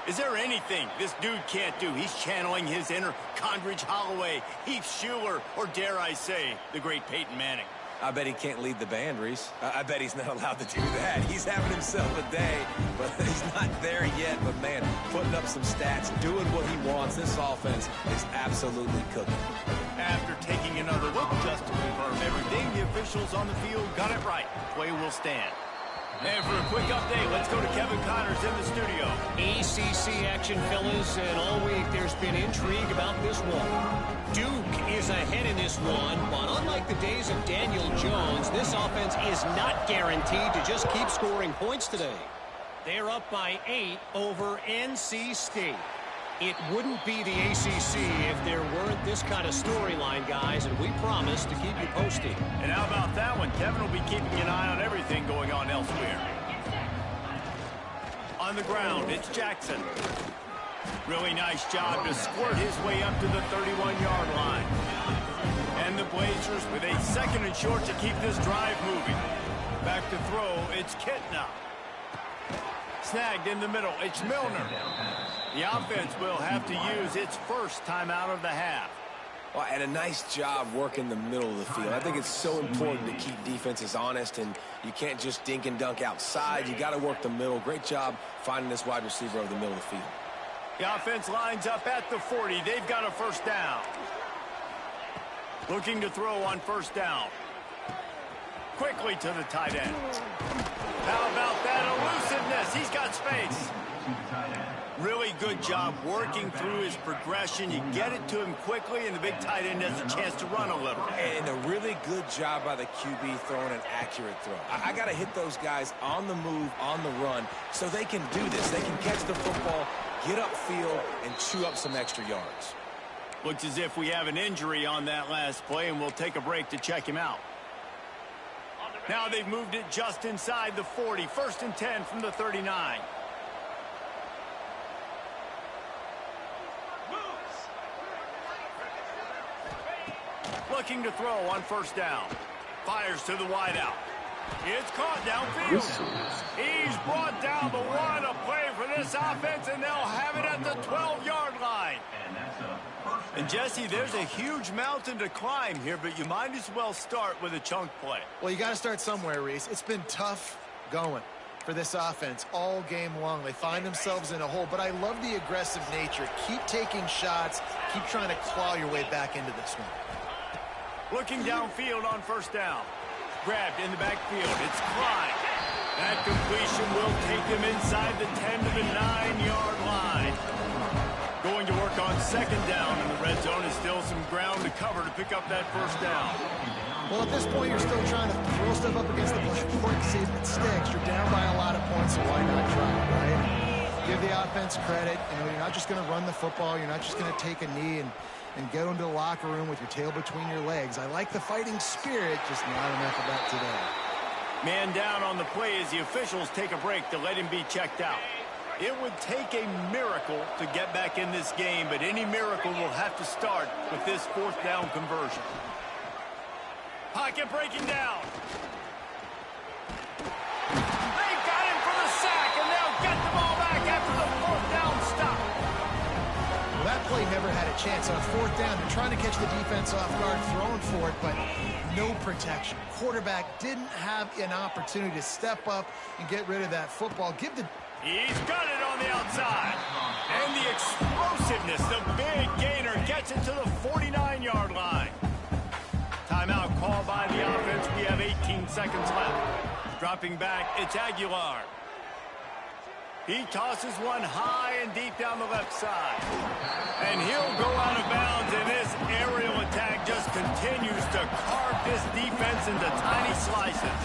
Is there anything this dude can't do? He's channeling his inner Condridge Holloway, Heath Schuler, or dare I say, the great Peyton Manning. I bet he can't lead the band, Reese. I bet he's not allowed to do that. He's having himself a day, but he's not there yet. But, man, putting up some stats, doing what he wants. This offense is absolutely cooking. After taking another look just to confirm everything, the officials on the field got it right. Play will stand. And for a quick update, let's go to Kevin Connors in the studio. ACC action, fellas, and all week there's been intrigue about this one. Duke is ahead in this one, but unlike the days of Daniel Jones, this offense is not guaranteed to just keep scoring points today. They're up by 8 over NC State. It wouldn't be the ACC if there weren't this kind of storyline, guys, and we promise to keep you posted. And how about that one? Kevin will be keeping an eye on everything going on elsewhere. On the ground, it's Jackson. Really nice job to squirt his way up to the 31-yard line. And the Blazers with a 2nd and short to keep this drive moving. Back to throw, it's Kitna. Snagged in the middle, it's Milner. The offense will have to use its first timeout of the half. Well, and a nice job working the middle of the field. I think it's so important to keep defenses honest, and you can't just dink and dunk outside. You got to work the middle. Great job finding this wide receiver over the middle of the field. The offense lines up at the 40. They've got a first down. Looking to throw on 1st down. Quickly to the tight end. How about that elusiveness? He's got space. Really good job working through his progression. You get it to him quickly, and the big tight end has a chance to run a little. And a really good job by the QB throwing an accurate throw. I got to hit those guys on the move, on the run, so they can do this. They can catch the football, get upfield, and chew up some extra yards. Looks as if we have an injury on that last play, and we'll take a break to check him out. Now they've moved it just inside the 40. 1st and 10 from the 39. Looking to throw on 1st down. Fires to the wideout. It's caught downfield. He's brought down the one. A play for this offense, and they'll have it at the 12-yard line. And, Jesse, there's a huge mountain to climb here, but you might as well start with a chunk play. Well, you got to start somewhere, Reese. It's been tough going for this offense all game long. They find themselves in a hole, but I love the aggressive nature. Keep taking shots. Keep trying to claw your way back into this one. Looking downfield on 1st down. Grabbed in the backfield. It's Clyde. That completion will take him inside the 10 to the 9-yard line. Going to work on 2nd down, and the red zone is still some ground to cover to pick up that 1st down. Well, at this point, you're still trying to throw stuff up against the blackboard to see if it sticks. You're down by a lot of points, so why not try it, right? Give the offense credit. You know, you're not just going to run the football. You're not just going to take a knee and go into the locker room with your tail between your legs. I like the fighting spirit, just not enough of that today. Man down on the play as the officials take a break to let him be checked out. It would take a miracle to get back in this game, but any miracle will have to start with this 4th down conversion. Pocket breaking down. They got him for the sack, and they'll get the ball back after the 4th down stop. Well, that play never had a chance. On 4th down, they're trying to catch the defense off guard, throwing for it, but no protection. Quarterback didn't have an opportunity to step up and get rid of that football. He's got it on the outside. And the explosiveness, the big gainer, gets it to the 49-yard line. Timeout called by the offense. We have 18 seconds left. Dropping back, it's Aguilar. He tosses one high and deep down the left side. And he'll go out of bounds, and this aerial attack just continues to carve this defense into tiny slices.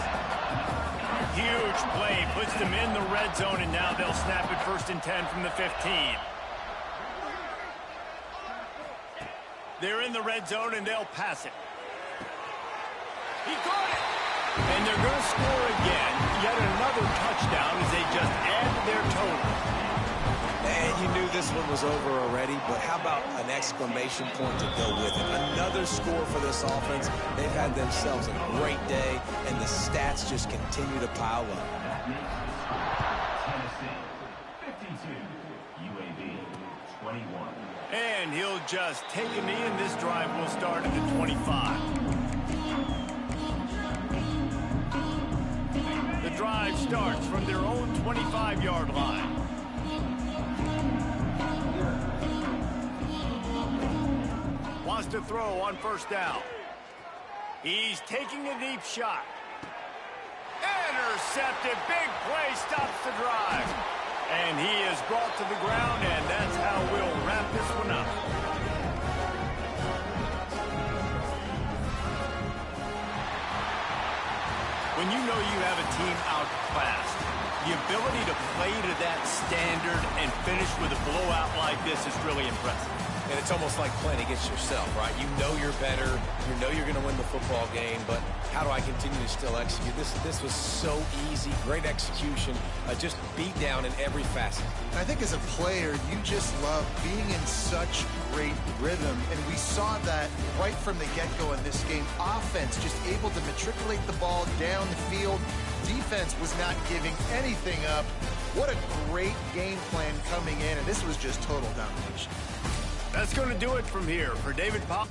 Huge play, puts them in the red zone, and now they'll snap it 1st and 10 from the 15. They're in the red zone, and they'll pass it. He caught it! And they're going to score again. Yet another touchdown as they just add to their total. And you knew this one was over already, but how about an exclamation point to go with it? Another score for this offense. They've had themselves a great day, and the stats just continue to pile up. Tennessee, 52, UAB, 21. And he'll just take a knee, and this drive will start at the 25. The drive starts from their own 25-yard line. Wants to throw on 1st down. He's taking a deep shot. Intercepted. Big play stops the drive. And he is brought to the ground, and that's how we'll wrap this one up. When you know you have a team outclassed, the ability to play to that standard and finish with a blowout like this is really impressive. And it's almost like playing against yourself, right? You know you're better. You know you're going to win the football game, but how do I continue to still execute? This was so easy. Great execution. Just beat down in every facet. I think as a player, you just love being in such great rhythm, and we saw that right from the get-go in this game. Offense just able to matriculate the ball down the field. Defense was not giving anything up. What a great game plan coming in, and this was just total domination. That's going to do it from here. For David Pop.